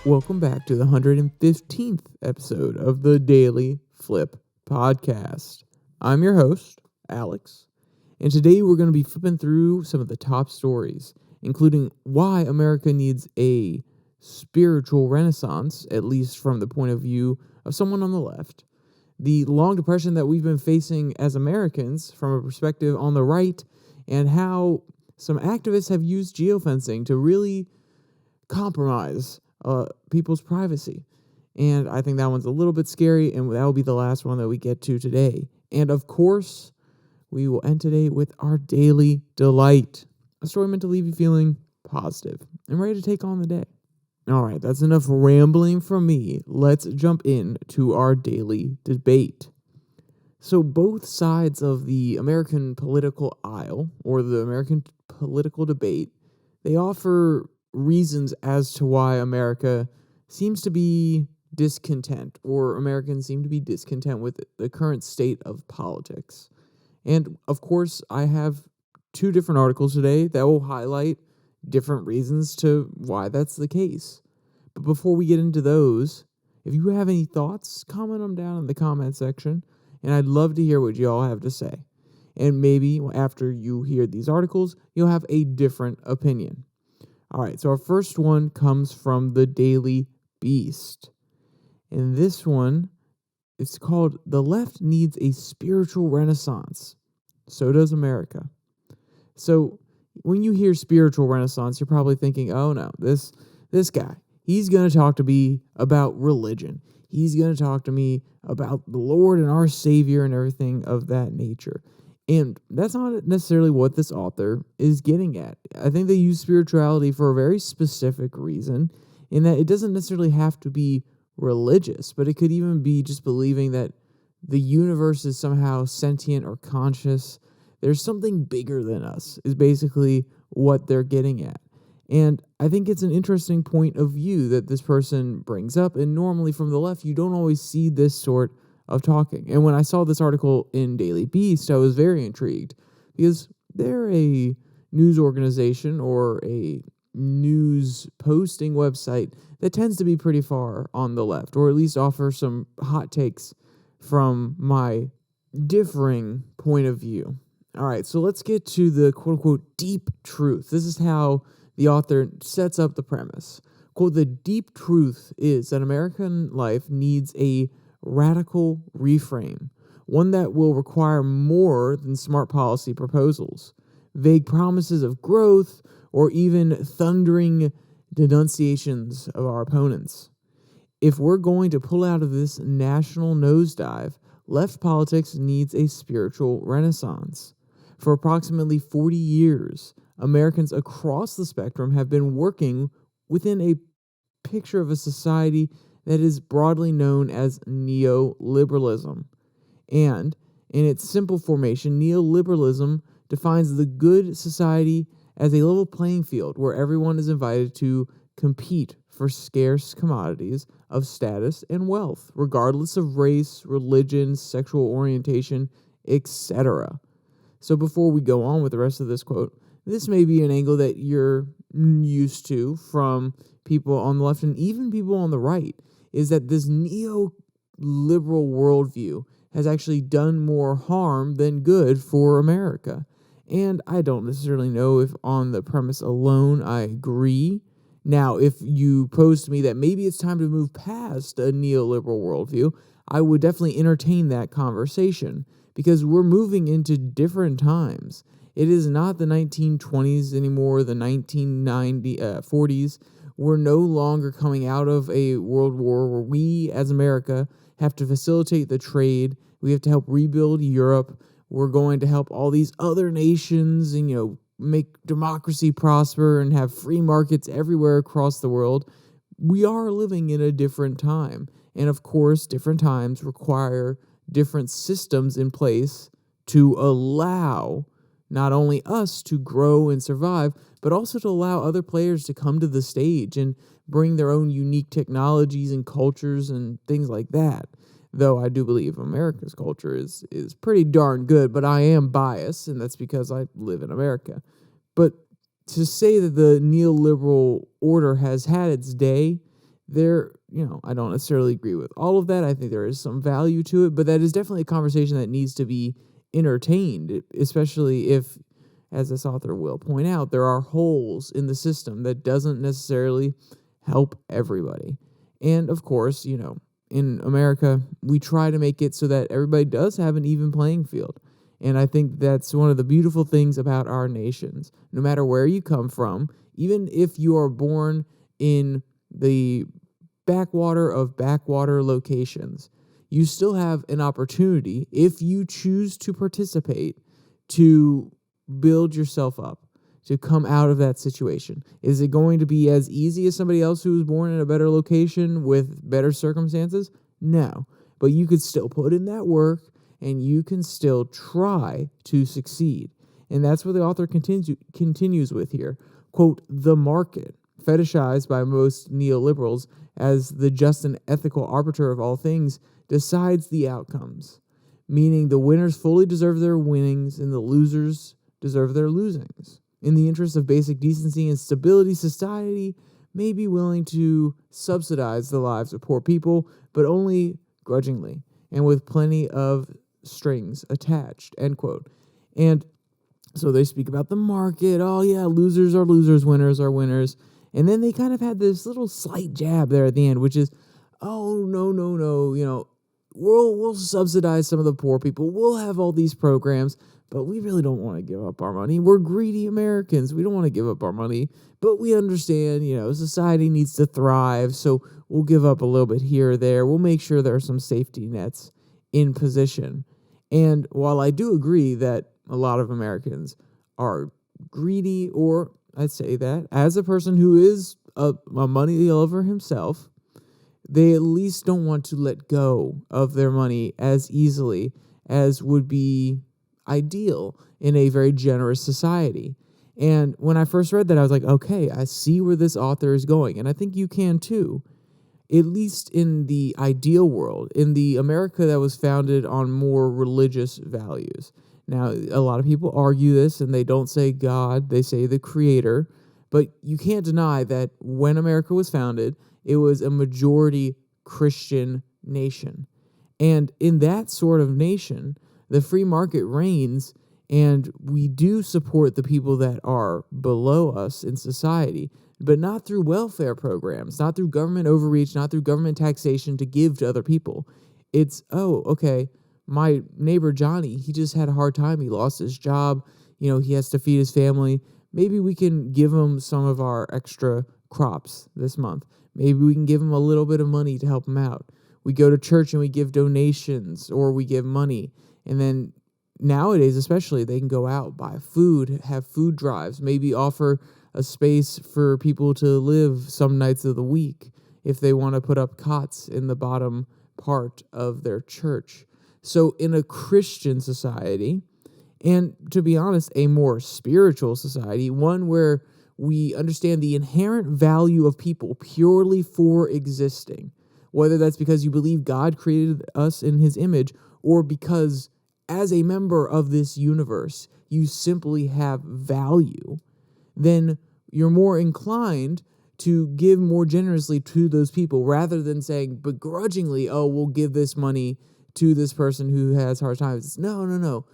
Welcome back to the 115th episode of the Daily Flip podcast. I'm your host, Alex, and today we're going to be flipping through some of the top stories, including why America needs a spiritual renaissance, at least from the point of view of someone on the left, the long depression that we've been facing as Americans from a perspective on the right, and how some activists have used geo-fencing to really compromise people's privacy. And I think that one's a little bit scary, and that will be the last one that we get to today. And of course, we will end today with our daily delight, a story meant to leave you feeling positive and ready to take on the day. All right, that's enough rambling from me. Let's jump in to our daily debate. So both sides of the American political aisle, or the American political debate, they offer reasons as to why America seems to be discontent, or Americans seem to be discontent with the current state of politics. And of course, I have two different articles today that will highlight different reasons to why that's the case. But before we get into those, if you have any thoughts, comment them down in the comment section, and I'd love to hear what you all have to say. And maybe after you hear these articles, you'll have a different opinion. All right, so our first one comes from the Daily Beast. And this one, it's called "The Left Needs a Spiritual Renaissance. So does America." So when you hear spiritual renaissance, you're probably thinking, oh no, this guy, he's going to talk to me about religion. He's going to talk to me about the Lord and our Savior and everything of that nature. And that's not necessarily what this author is getting at. I think they use spirituality for a very specific reason, in that it doesn't necessarily have to be religious, but it could even be just believing that the universe is somehow sentient or conscious. There's something bigger than us, is basically what they're getting at. And I think it's an interesting point of view that this person brings up, and normally from the left, you don't always see this sort of talking. And when I saw this article in Daily Beast, I was very intrigued, because they're a news organization or a news posting website that tends to be pretty far on the left, or at least offer some hot takes from my differing point of view. All right, so let's get to the quote-unquote deep truth. This is how the author sets up the premise. Quote, "The deep truth is that American life needs a radical reframe, one that will require more than smart policy proposals, vague promises of growth, or even thundering denunciations of our opponents. If we're going to pull out of this national nosedive, left politics needs a spiritual renaissance. For approximately 40 years, Americans across the spectrum have been working within a picture of a society that is broadly known as neoliberalism. And in its simple formation, neoliberalism defines the good society as a level playing field where everyone is invited to compete for scarce commodities of status and wealth, regardless of race, religion, sexual orientation, etc." So before we go on with the rest of this quote, this may be an angle that you're used to from people on the left and even people on the right, is that this neoliberal worldview has actually done more harm than good for America. And I don't necessarily know if on the premise alone I agree. Now, if you pose to me that maybe it's time to move past a neoliberal worldview, I would definitely entertain that conversation, because we're moving into different times. It is not the 1920s anymore, the 1940s. We're no longer coming out of a world war where we, as America, have to facilitate the trade. We have to help rebuild Europe. We're going to help all these other nations and, make democracy prosper and have free markets everywhere across the world. We are living in a different time. And of course, different times require different systems in place to allow not only us to grow and survive, but also to allow other players to come to the stage and bring their own unique technologies and cultures and things like that. Though I do believe America's culture is pretty darn good, but I am biased, and that's because I live in America. But to say that the neoliberal order has had its day, I don't necessarily agree with all of that. I think there is some value to it, but that is definitely a conversation that needs to be entertained, especially if, as this author will point out, there are holes in the system that doesn't necessarily help everybody. And of course, in America, we try to make it so that everybody does have an even playing field. And I think that's one of the beautiful things about our nations. No matter where you come from, even if you are born in the backwater of backwater locations, you still have an opportunity, if you choose to participate, to build yourself up, to come out of that situation. Is it going to be as easy as somebody else who was born in a better location with better circumstances? No. But you could still put in that work, and you can still try to succeed. And that's what the author continues with here. Quote, "The market, fetishized by most neoliberals as the just and ethical arbiter of all things, decides the outcomes, meaning the winners fully deserve their winnings and the losers deserve their losings. In the interest of basic decency and stability, society may be willing to subsidize the lives of poor people, but only grudgingly and with plenty of strings attached," end quote. And so they speak about the market. Oh yeah, losers are losers, winners are winners. And then they kind of had this little slight jab there at the end, which is, oh, no, we'll subsidize some of the poor people. We'll have all these programs, but we really don't want to give up our money. We're greedy Americans. We don't want to give up our money, but we understand, society needs to thrive, so we'll give up a little bit here or there. We'll make sure there are some safety nets in position. And while I do agree that a lot of Americans are greedy, or I'd say that as a person who is a money lover himself, they at least don't want to let go of their money as easily as would be ideal in a very generous society. And when I first read that, I was like, okay, I see where this author is going. And I think you can too, at least in the ideal world, in the America that was founded on more religious values. Now, a lot of people argue this, and they don't say God, they say the Creator. But you can't deny that when America was founded, it was a majority Christian nation. And in that sort of nation, the free market reigns, and we do support the people that are below us in society, but not through welfare programs, not through government overreach, not through government taxation to give to other people. It's, oh, okay, my neighbor Johnny, he just had a hard time. He lost his job. He has to feed his family. Maybe we can give him some of our extra crops this month. Maybe we can give him a little bit of money to help him out. We go to church and we give donations, or we give money. And then nowadays, especially, they can go out, buy food, have food drives, maybe offer a space for people to live some nights of the week if they want to put up cots in the bottom part of their church. So in a Christian society, and to be honest, a more spiritual society, one where we understand the inherent value of people purely for existing, whether that's because you believe God created us in his image, or because as a member of this universe, you simply have value, then you're more inclined to give more generously to those people rather than saying begrudgingly, oh, we'll give this money to this person who has hard times. It's, no.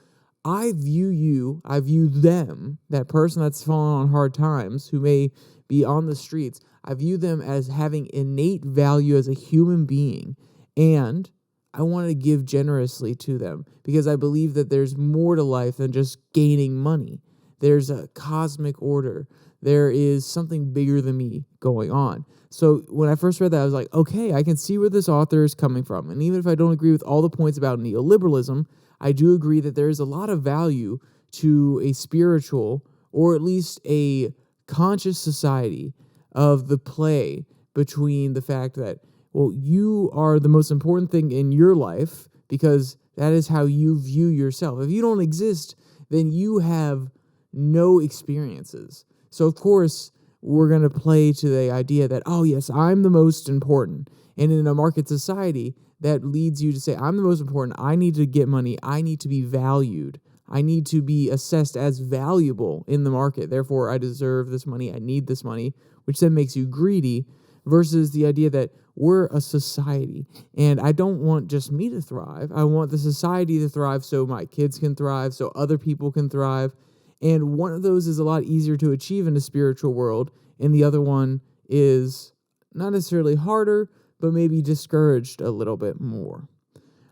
I view them, that person that's fallen on hard times, who may be on the streets, I view them as having innate value as a human being, and I want to give generously to them because I believe that there's more to life than just gaining money. There's a cosmic order. There is something bigger than me going on. So when I first read that, I was like, okay, I can see where this author is coming from. And even if I don't agree with all the points about neoliberalism, I do agree that there is a lot of value to a spiritual, or at least a conscious society, of the play between the fact that, well, you are the most important thing in your life because that is how you view yourself. If you don't exist, then you have no experiences. So, of course, we're going to play to the idea that, oh, yes, I'm the most important. And in a market society, that leads you to say, I'm the most important. I need to get money. I need to be valued. I need to be assessed as valuable in the market. Therefore, I deserve this money. I need this money, which then makes you greedy. versus the idea that we're a society and I don't want just me to thrive. I want the society to thrive so my kids can thrive, so other people can thrive. And one of those is a lot easier to achieve in a spiritual world, and the other one is not necessarily harder, but maybe discouraged a little bit more.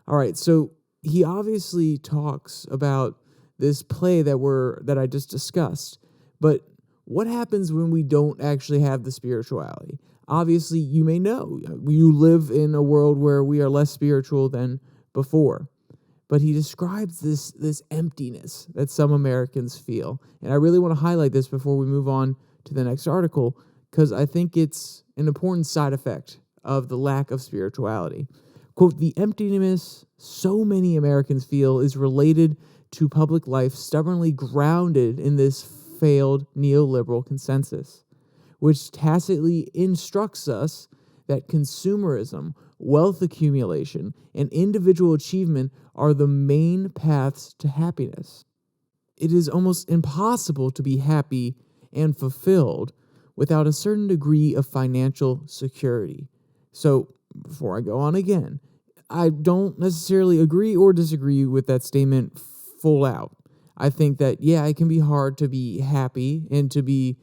All right, so he obviously talks about this play that I just discussed, but what happens when we don't actually have the spirituality? Obviously, you may know, you live in a world where we are less spiritual than before. But he describes this emptiness that some Americans feel. And I really want to highlight this before we move on to the next article, because I think it's an important side effect of the lack of spirituality. Quote, the emptiness so many Americans feel is related to public life stubbornly grounded in this failed neoliberal consensus, which tacitly instructs us that consumerism, wealth accumulation, and individual achievement are the main paths to happiness. It is almost impossible to be happy and fulfilled without a certain degree of financial security. So, before I go on again, I don't necessarily agree or disagree with that statement full out. I think that, yeah, it can be hard to be happy and to be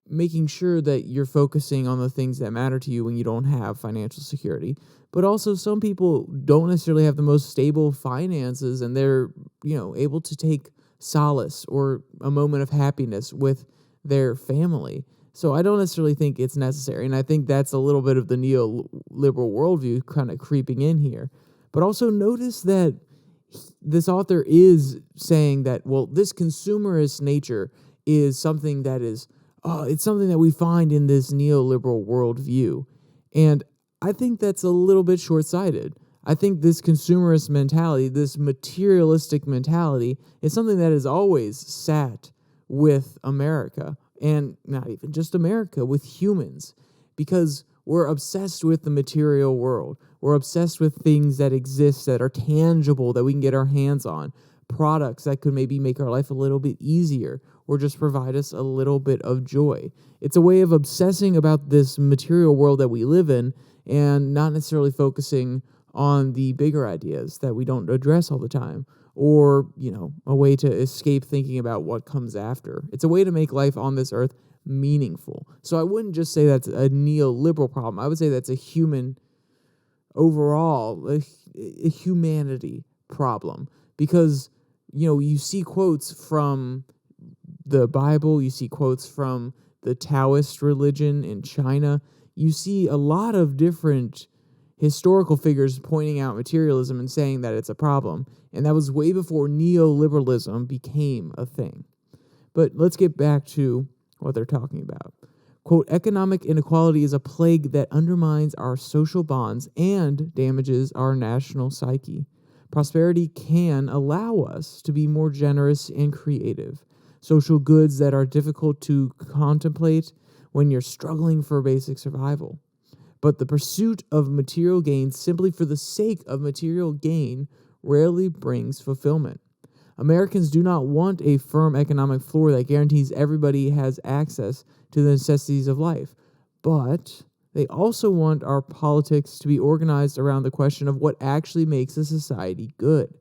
making sure that you're focusing on the things that matter to you when you don't have financial security. But also some people don't necessarily have the most stable finances, and they're, able to take solace or a moment of happiness with their family. So I don't necessarily think it's necessary. And I think that's a little bit of the neoliberal worldview kind of creeping in here. But also notice that this author is saying that, well, this consumerist nature is something that is it's something that we find in this neoliberal worldview. And I think that's a little bit short-sighted. I think this consumerist mentality, this materialistic mentality, is something that has always sat with America, and not even just America, with humans, because we're obsessed with the material world. We're obsessed with things that exist, that are tangible, that we can get our hands on, products that could maybe make our life a little bit easier or just provide us a little bit of joy. It's a way of obsessing about this material world that we live in and not necessarily focusing on the bigger ideas that we don't address all the time, or, a way to escape thinking about what comes after. It's a way to make life on this earth meaningful. So I wouldn't just say that's a neoliberal problem. I would say that's a human overall, a humanity problem, because, you see quotes from the Bible, you see quotes from the Taoist religion in China, you see a lot of different historical figures pointing out materialism and saying that it's a problem. And that was way before neoliberalism became a thing. But let's get back to what they're talking about. Quote, economic inequality is a plague that undermines our social bonds and damages our national psyche. Prosperity can allow us to be more generous and creative. Social goods that are difficult to contemplate when you're struggling for basic survival. But the pursuit of material gain simply for the sake of material gain rarely brings fulfillment. Americans do not want a firm economic floor that guarantees everybody has access to the necessities of life, but they also want our politics to be organized around the question of what actually makes a society good.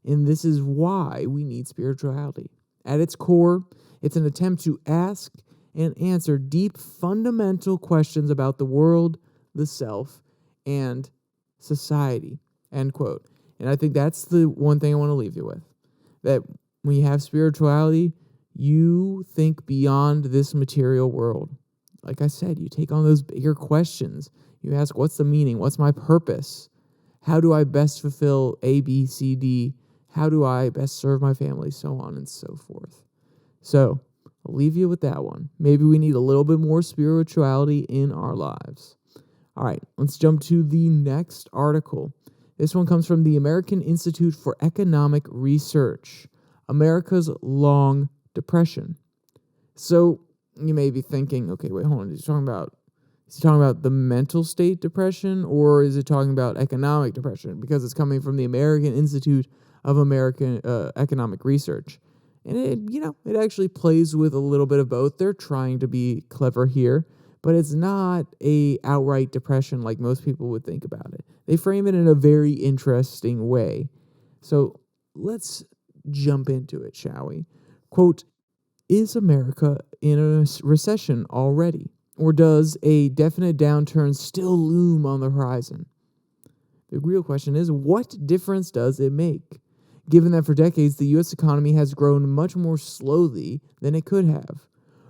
And this is why we need spirituality. At its core, it's an attempt to ask and answer deep, fundamental questions about the world, the self, and society, end quote. And I think that's the one thing I want to leave you with, that when you have spirituality, you think beyond this material world. Like I said, you take on those bigger questions. You ask, what's the meaning? What's my purpose? How do I best fulfill A, B, C, D? How do I best serve my family? So on and so forth. So I'll leave you with that one. Maybe we need a little bit more spirituality in our lives. All right, let's jump to the next article. This one comes from the American Institute for Economic Research, America's Long Depression. So you may be thinking, okay, wait, hold on. Is he talking about the mental state depression, or is it talking about economic depression? Because it's coming from the American Institute of American Economic Research. And it actually plays with a little bit of both. They're trying to be clever here. but it's not a outright depression like most people would think about it. They frame it in a very interesting way. So let's jump into it, shall we? Quote, is America in a recession already? Or does a definite downturn still loom on the horizon? The real question is, what difference does it make? Given that for decades, the U.S. economy has grown much more slowly than it could have.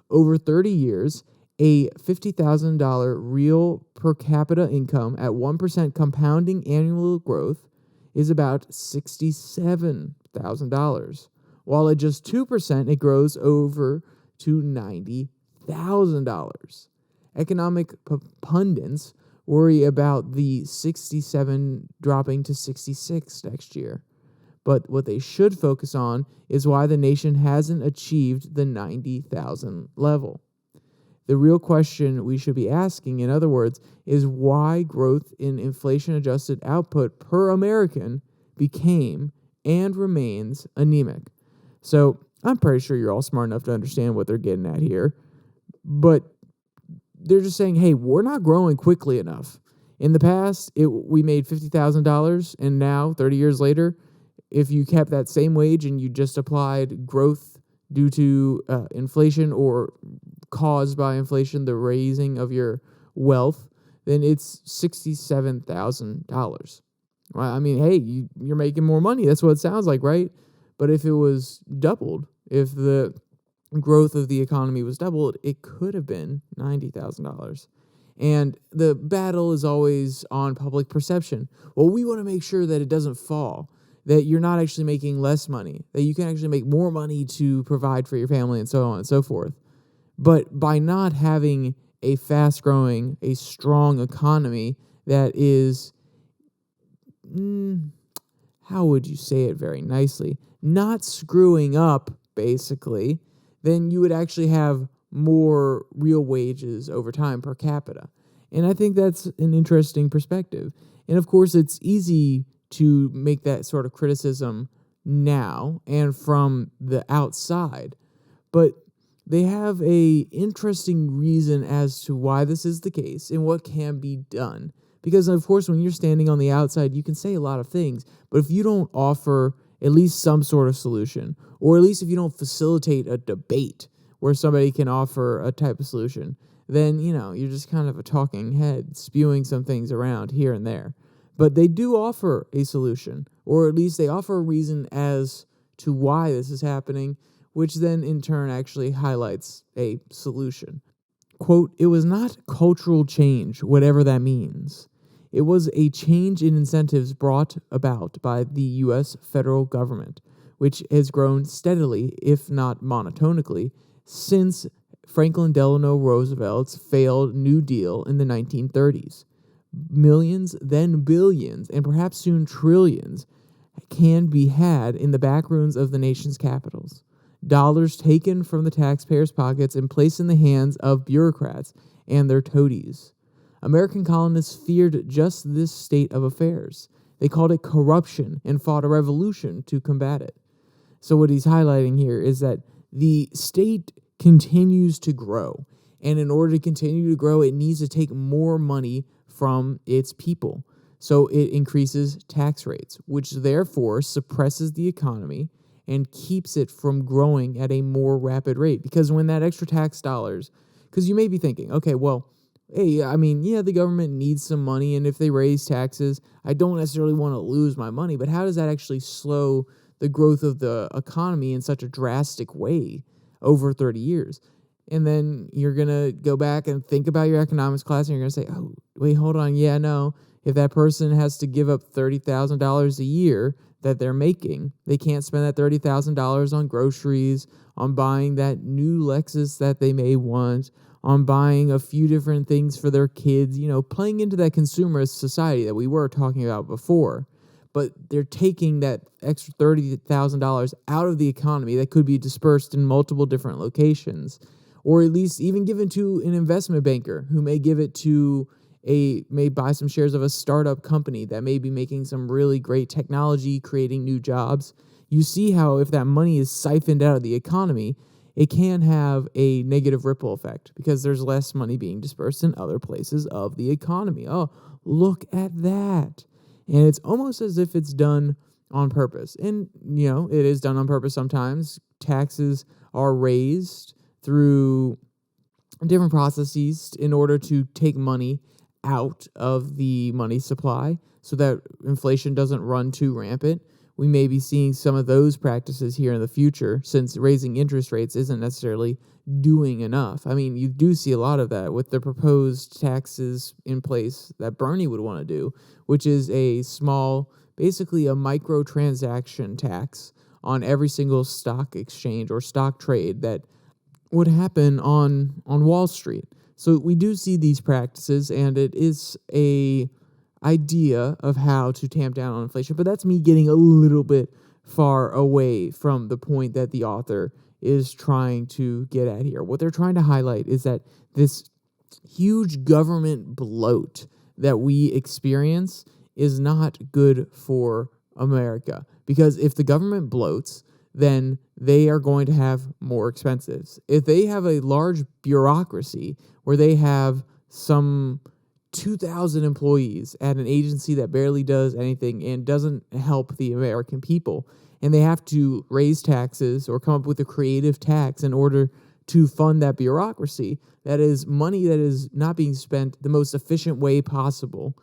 Over 30 years, a $50,000 real per capita income at 1% compounding annual growth is about $67,000, while at just 2% it grows over to $90,000. Economic pundits worry about the 67 dropping to 66 next year. But what they should focus on is why the nation hasn't achieved the 90,000 level. The real question we should be asking, in other words, is why growth in inflation-adjusted output per American became and remains anemic. So I'm pretty sure you're all smart enough to understand what they're getting at here. But they're just saying, hey, we're not growing quickly enough. In the past, we made $50,000, and now, 30 years later, if you kept that same wage and you just applied growth due to inflation or caused by inflation, the raising of your wealth, then it's $67,000. I mean, hey, you're making more money. That's what it sounds like, right? But if it was doubled, if the growth of the economy was doubled, it could have been $90,000. And the battle is always on public perception. Well, we want to make sure that it doesn't fall, that you're not actually making less money, that you can actually make more money to provide for your family and so on and so forth. But by not having a fast-growing, a strong economy that is, how would you say it very nicely, not screwing up, basically, then you would actually have more real wages over time per capita. And I think that's an interesting perspective. And of course, it's easy to make that sort of criticism now and from the outside, but they have a interesting reason as to why this is the case and what can be done. Because of course, when you're standing on the outside, you can say a lot of things, but if you don't offer at least some sort of solution, or at least if you don't facilitate a debate where somebody can offer a type of solution, then, you're just kind of a talking head spewing some things around here and there. But they do offer a solution, or at least they offer a reason as to why this is happening, which then in turn actually highlights a solution. Quote, it was not cultural change, whatever that means. It was a change in incentives brought about by the U.S. federal government, which has grown steadily, if not monotonically, since Franklin Delano Roosevelt's failed New Deal in the 1930s. Millions, then billions, and perhaps soon trillions can be had in the back rooms of the nation's capitals. Dollars taken from the taxpayers' pockets and placed in the hands of bureaucrats and their toadies. American colonists feared just this state of affairs. They called it corruption and fought a revolution to combat it. So what he's highlighting here is that the state continues to grow, and in order to continue to grow, it needs to take more money from its people. So it increases tax rates, which therefore suppresses the economy and keeps it from growing at a more rapid rate. Because when that extra tax dollars, because you may be thinking, okay, well, hey, the government needs some money, and if they raise taxes, I don't necessarily want to lose my money, but how does that actually slow the growth of the economy in such a drastic way over 30 years? And then you're going to go back and think about your economics class, and you're going to say, oh, wait, hold on. Yeah, no, if that person has to give up $30,000 a year that they're making, they can't spend that $30,000 on groceries, on buying that new Lexus that they may want, on buying a few different things for their kids, playing into that consumerist society that we were talking about before. But they're taking that extra $30,000 out of the economy that could be dispersed in multiple different locations, or at least even given to an investment banker who may give it to may buy some shares of a startup company that may be making some really great technology, creating new jobs. You see how if that money is siphoned out of the economy, it can have a negative ripple effect because there's less money being dispersed in other places of the economy. Oh, look at that. And it's almost as if it's done on purpose. And, it is done on purpose sometimes. Taxes are raised through different processes in order to take money out of the money supply so that inflation doesn't run too rampant. We may be seeing some of those practices here in the future, since raising interest rates isn't necessarily doing enough. I mean, you do see a lot of that with the proposed taxes in place that Bernie would want to do, which is basically a microtransaction tax on every single stock exchange or stock trade that would happen on Wall Street. So we do see these practices, and it is a idea of how to tamp down on inflation. But that's me getting a little bit far away from the point that the author is trying to get at here. What they're trying to highlight is that this huge government bloat that we experience is not good for America. Because if the government bloats, then they are going to have more expenses. If they have a large bureaucracy where they have some 2,000 employees at an agency that barely does anything and doesn't help the American people, and they have to raise taxes or come up with a creative tax in order to fund that bureaucracy, that is money that is not being spent the most efficient way possible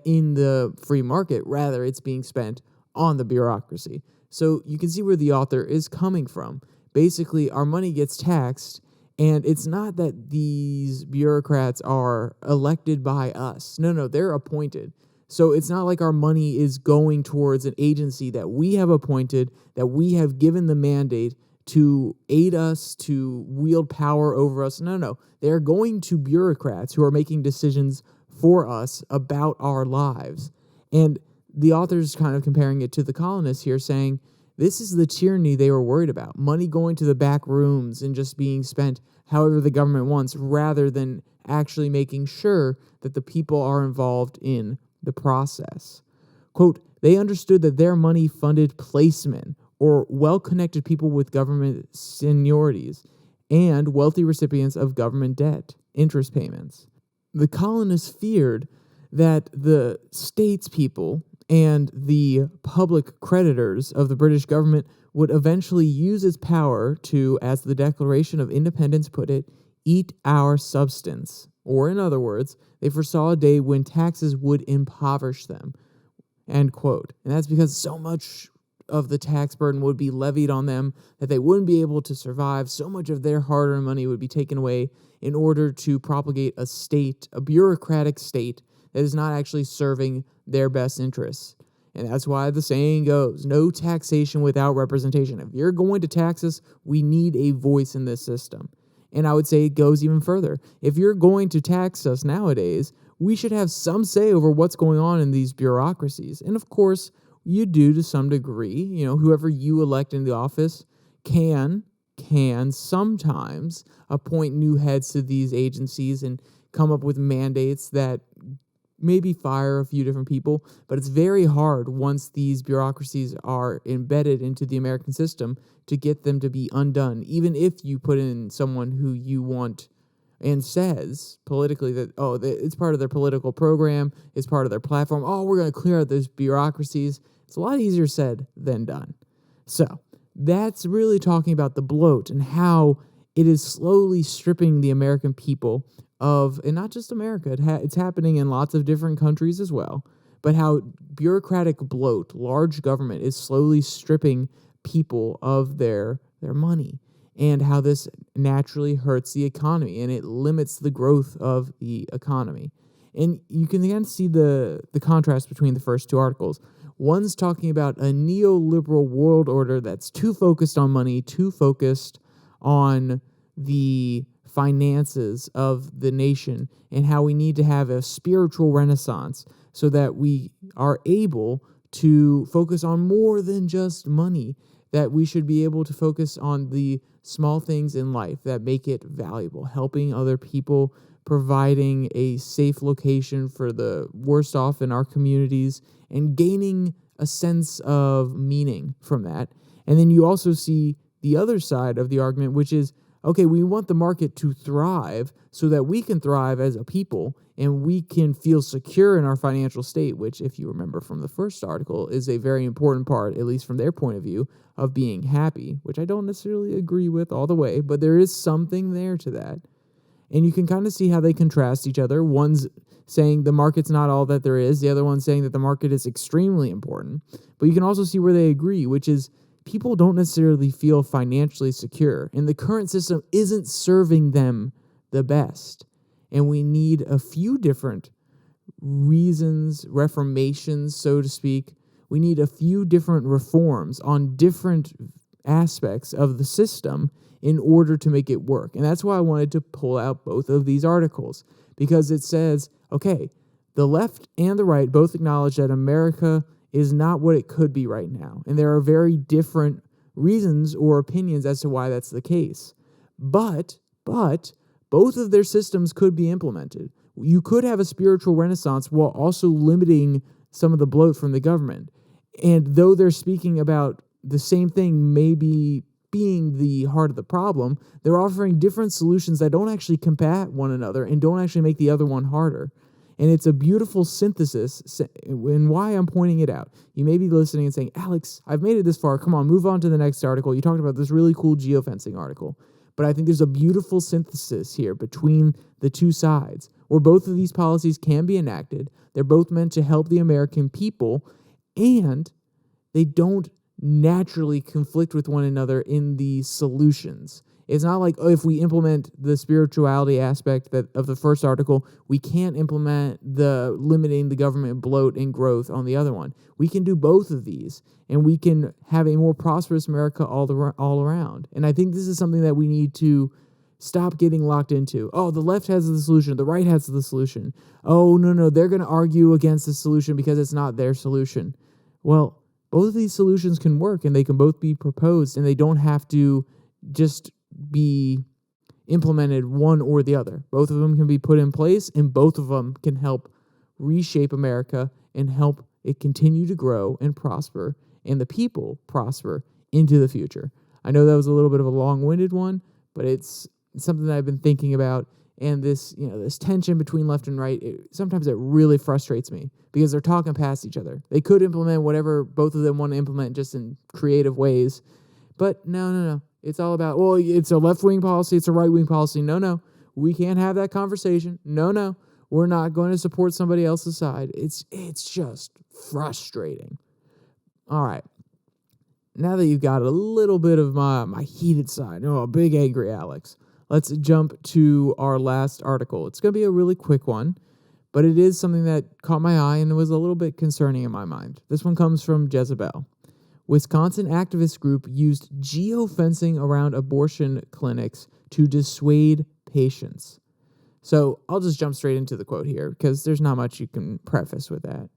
in the free market. Rather, it's being spent on the bureaucracy. So you can see where the author is coming from. Basically, our money gets taxed, and it's not that these bureaucrats are elected by us. No, they're appointed. So it's not like our money is going towards an agency that we have appointed, that we have given the mandate to aid us, to wield power over us. No. They're going to bureaucrats who are making decisions for us about our lives. And the author's kind of comparing it to the colonists here, saying this is the tyranny they were worried about. Money going to the back rooms and just being spent however the government wants, rather than actually making sure that the people are involved in the process. Quote, they understood that their money funded placemen or well-connected people with government seniorities and wealthy recipients of government debt, interest payments. The colonists feared that the statespeople and the public creditors of the British government would eventually use its power to, as the Declaration of Independence put it, eat our substance. Or in other words, they foresaw a day when taxes would impoverish them, end quote. And that's because so much of the tax burden would be levied on them that they wouldn't be able to survive. So much of their hard-earned money would be taken away in order to propagate a bureaucratic state that is not actually serving their best interests. And that's why the saying goes, no taxation without representation. If you're going to tax us, we need a voice in this system. And I would say it goes even further. If you're going to tax us nowadays, we should have some say over what's going on in these bureaucracies. And of course, you do to some degree. Whoever you elect in the office can sometimes appoint new heads to these agencies and come up with mandates that maybe fire a few different people, but it's very hard once these bureaucracies are embedded into the American system to get them to be undone, even if you put in someone who you want and says politically that, it's part of their political program, it's part of their platform, we're going to clear out those bureaucracies. It's a lot easier said than done. So that's really talking about the bloat and how it is slowly stripping the American people of, and not just America, it's happening in lots of different countries as well, but how bureaucratic bloat, large government, is slowly stripping people of their money, and how this naturally hurts the economy and it limits the growth of the economy. And you can again see the contrast between the first two articles. One's talking about a neoliberal world order that's too focused on money, too focused on the finances of the nation, and how we need to have a spiritual renaissance so that we are able to focus on more than just money, that we should be able to focus on the small things in life that make it valuable, helping other people, providing a safe location for the worst off in our communities, and gaining a sense of meaning from that. And then you also see the other side of the argument, which is, okay, we want the market to thrive so that we can thrive as a people and we can feel secure in our financial state, which, if you remember from the first article, is a very important part, at least from their point of view, of being happy, which I don't necessarily agree with all the way, but there is something there to that. And you can kind of see how they contrast each other. One's saying the market's not all that there is. The other one's saying that the market is extremely important. But you can also see where they agree, which is people don't necessarily feel financially secure. And the current system isn't serving them the best. And we need a few different reasons, reformations, so to speak. We need a few different reforms on different aspects of the system in order to make it work. And that's why I wanted to pull out both of these articles, because it says, okay, the left and the right both acknowledge that America is not what it could be right now. And there are very different reasons or opinions as to why that's the case. But both of their systems could be implemented. You could have a spiritual renaissance while also limiting some of the bloat from the government. And though they're speaking about the same thing maybe being the heart of the problem, they're offering different solutions that don't actually combat one another and don't actually make the other one harder. And it's a beautiful synthesis, and why I'm pointing it out. You may be listening and saying, Alex, I've made it this far. Come on, move on to the next article. You talked about this really cool geo-fencing article. But I think there's a beautiful synthesis here between the two sides, where both of these policies can be enacted. They're both meant to help the American people, and they don't naturally conflict with one another in the solutions. It's not like, oh, if we implement the spirituality aspect of the first article, we can't implement the limiting the government bloat and growth on the other one. We can do both of these, and we can have a more prosperous America all around. And I think this is something that we need to stop getting locked into. Oh, the left has the solution, the right has the solution. Oh, no, they're going to argue against the solution because it's not their solution. Well, both of these solutions can work, and they can both be proposed, and they don't have to just be implemented one or the other. Both of them can be put in place, and both of them can help reshape America and help it continue to grow and prosper, and the people prosper into the future. I know that was a little bit of a long-winded one, but it's something that I've been thinking about. And this tension between left and right, sometimes it really frustrates me because they're talking past each other. They could implement whatever both of them want to implement just in creative ways. But no. It's all about, well, it's a left-wing policy, it's a right-wing policy. No. We can't have that conversation. No. We're not going to support somebody else's side. It's just frustrating. All right. Now that you've got a little bit of my heated side, big angry Alex, let's jump to our last article. It's going to be a really quick one, but it is something that caught my eye and was a little bit concerning in my mind. This one comes from Jezebel. Wisconsin activist group used geo-fencing around abortion clinics to dissuade patients. So I'll just jump straight into the quote here because there's not much you can preface with that.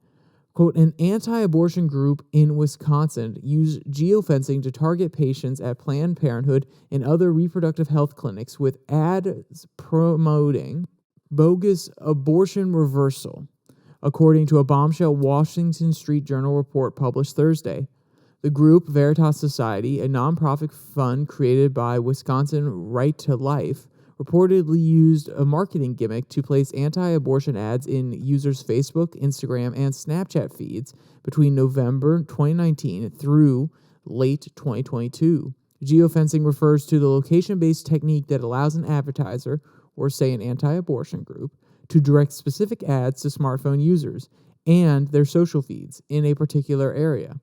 Quote, an anti-abortion group in Wisconsin used geofencing to target patients at Planned Parenthood and other reproductive health clinics with ads promoting bogus abortion reversal, according to a bombshell Washington Street Journal report published Thursday. The group, Veritas Society, a nonprofit fund created by Wisconsin Right to Life, reportedly used a marketing gimmick to place anti-abortion ads in users' Facebook, Instagram, and Snapchat feeds between November 2019 through late 2022. Geofencing refers to the location-based technique that allows an advertiser, or say an anti-abortion group, to direct specific ads to smartphone users and their social feeds in a particular area.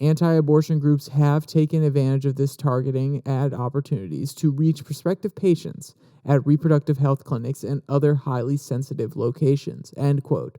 Anti-abortion groups have taken advantage of this targeting ad opportunities to reach prospective patients at reproductive health clinics and other highly sensitive locations, end quote.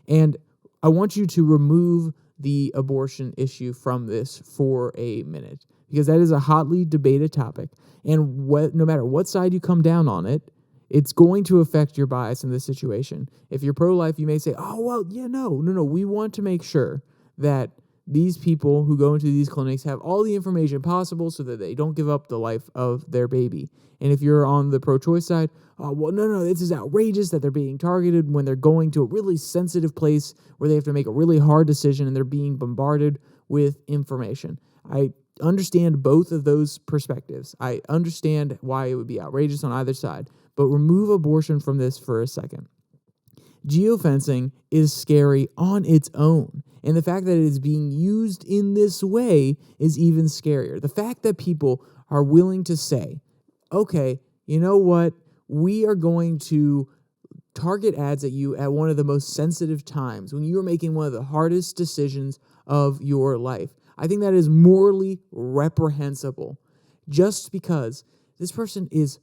And I want you to remove the abortion issue from this for a minute, because that is a hotly debated topic. And no matter what side you come down on it, it's going to affect your bias in this situation. If you're pro-life, you may say, no. We want to make sure that these people who go into these clinics have all the information possible so that they don't give up the life of their baby. And if you're on the pro-choice side, no, this is outrageous that they're being targeted when they're going to a really sensitive place where they have to make a really hard decision and they're being bombarded with information. I understand both of those perspectives. I understand why it would be outrageous on either side, but remove abortion from this for a second. Geofencing is scary on its own, and the fact that it is being used in this way is even scarier. The fact that people are willing to say, okay, you know what? We are going to target ads at you at one of the most sensitive times when you are making one of the hardest decisions of your life. I think that is morally reprehensible. Just because this person is,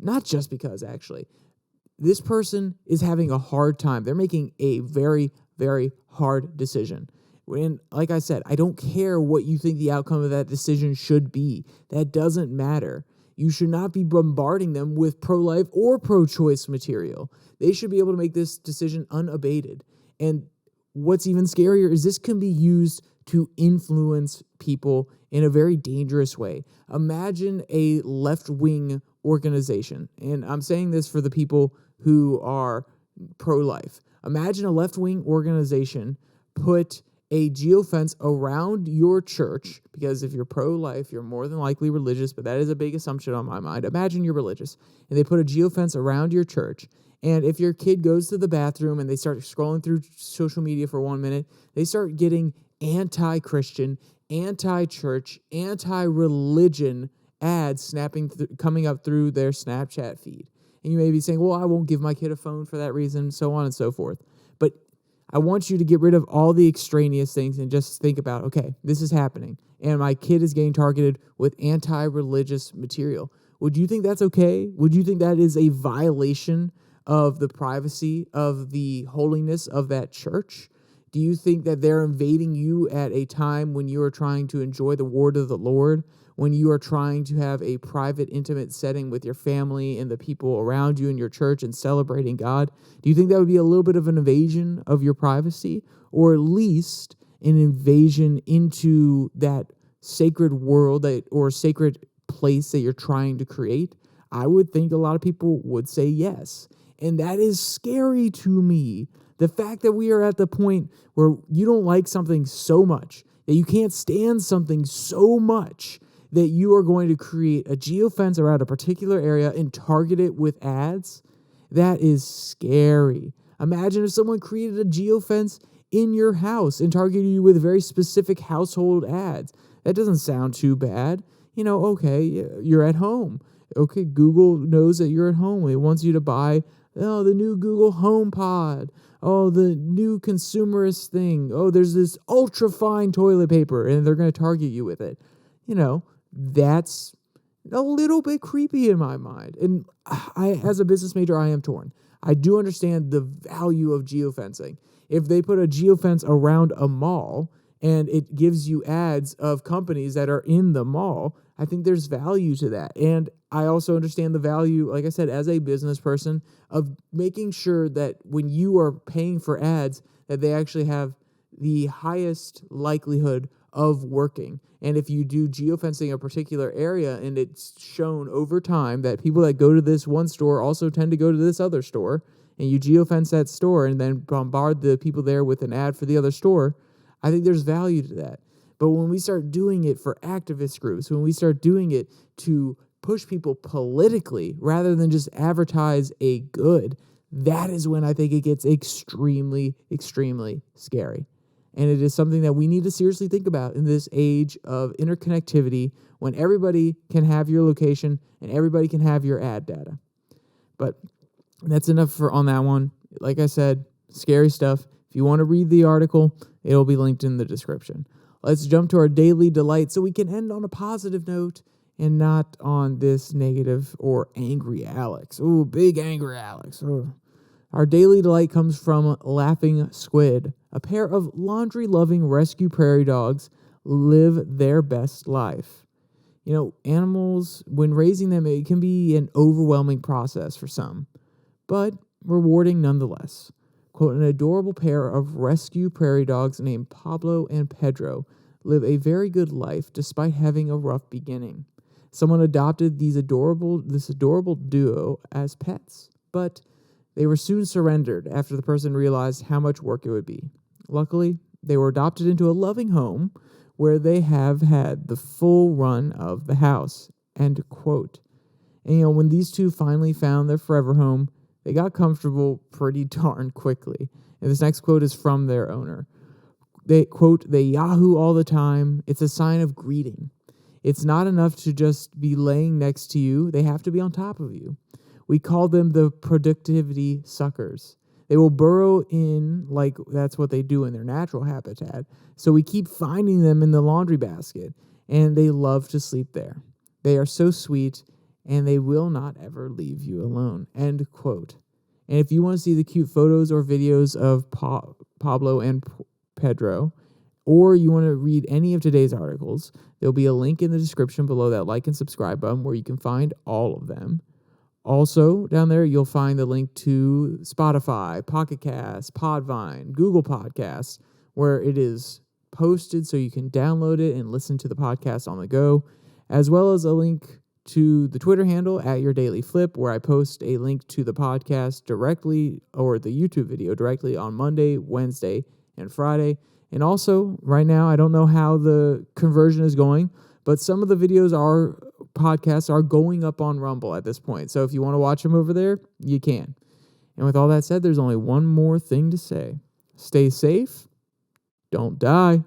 not just because actually, this person is having a hard time. They're making a very, very hard decision. And like I said, I don't care what you think the outcome of that decision should be. That doesn't matter. You should not be bombarding them with pro-life or pro-choice material. They should be able to make this decision unabated. And what's even scarier is this can be used to influence people in a very dangerous way. Imagine a left-wing organization, and I'm saying this for the people who are pro-life. Imagine a left-wing organization put a geofence around your church, because if you're pro-life, you're more than likely religious, but that is a big assumption on my mind. Imagine you're religious, and they put a geofence around your church, and if your kid goes to the bathroom and they start scrolling through social media for 1 minute, they start getting anti-Christian, anti-church, anti-religion ads coming up through their Snapchat feed. And you may be saying, well, I won't give my kid a phone for that reason, so on and so forth. But I want you to get rid of all the extraneous things and just think about, okay, this is happening, and my kid is getting targeted with anti-religious material. Would you think that's okay? Would you think that is a violation of the privacy, of the holiness of that church? Do you think that they're invading you at a time when you are trying to enjoy the word of the Lord, when you are trying to have a private, intimate setting with your family and the people around you in your church and celebrating God? Do you think that would be a little bit of an invasion of your privacy, or at least an invasion into that sacred world or sacred place that you're trying to create? I would think a lot of people would say yes. And that is scary to me. The fact that we are at the point where you don't like something so much, that you can't stand something so much, that you are going to create a geofence around a particular area and target it with ads, that is scary. Imagine if someone created a geofence in your house and targeted you with very specific household ads. That doesn't sound too bad. Okay, you're at home. Okay, Google knows that you're at home. It wants you to buy the new Google HomePod. Oh, the new consumerist thing. Oh, there's this ultra-fine toilet paper, and they're going to target you with it. That's a little bit creepy in my mind. And I, as a business major, I am torn. I do understand the value of geofencing. If they put a geofence around a mall and it gives you ads of companies that are in the mall, I think there's value to that. And I also understand the value, like I said, as a business person, of making sure that when you are paying for ads, that they actually have the highest likelihood of working. And if you do geofencing a particular area and it's shown over time that people that go to this one store also tend to go to this other store, and you geofence that store and then bombard the people there with an ad for the other store, I think there's value to that. But when we start doing it for activist groups, when we start doing it to push people politically rather than just advertise a good, that is when I think it gets extremely, extremely scary. And it is something that we need to seriously think about in this age of interconnectivity, when everybody can have your location and everybody can have your ad data. But that's enough on that one. Like I said, scary stuff. If you want to read the article, it'll be linked in the description. Let's jump to our daily delight so we can end on a positive note and not on this negative or angry Alex. Ooh, big angry Alex. Ooh. Our daily delight comes from Laughing Squid. A pair of laundry-loving rescue prairie dogs live their best life. Animals, when raising them, it can be an overwhelming process for some, but rewarding nonetheless. Quote, an adorable pair of rescue prairie dogs named Pablo and Pedro live a very good life despite having a rough beginning. Someone adopted this adorable duo as pets, but they were soon surrendered after the person realized how much work it would be. Luckily, they were adopted into a loving home where they have had the full run of the house, end quote. And when these two finally found their forever home, they got comfortable pretty darn quickly. And this next quote is from their owner. They quote, "They yahoo all the time. It's a sign of greeting. It's not enough to just be laying next to you. They have to be on top of you. We call them the productivity suckers. They will burrow in like that's what they do in their natural habitat. So we keep finding them in the laundry basket, and they love to sleep there. They are so sweet, and they will not ever leave you alone," end quote. And if you want to see the cute photos or videos of Pablo and Pedro, or you want to read any of today's articles, there'll be a link in the description below that like and subscribe button where you can find all of them. Also, down there, you'll find the link to Spotify, Pocket Cast, Podvine, Google Podcasts, where it is posted so you can download it and listen to the podcast on the go, as well as a link to the Twitter handle at Your Daily Flip, where I post a link to the podcast directly, or the YouTube video directly on Monday, Wednesday, and Friday. And also, right now, I don't know how the conversion is going, but some of the podcasts are going up on Rumble at this point. So if you want to watch them over there, you can. And with all that said, there's only one more thing to say. Stay safe. Don't die.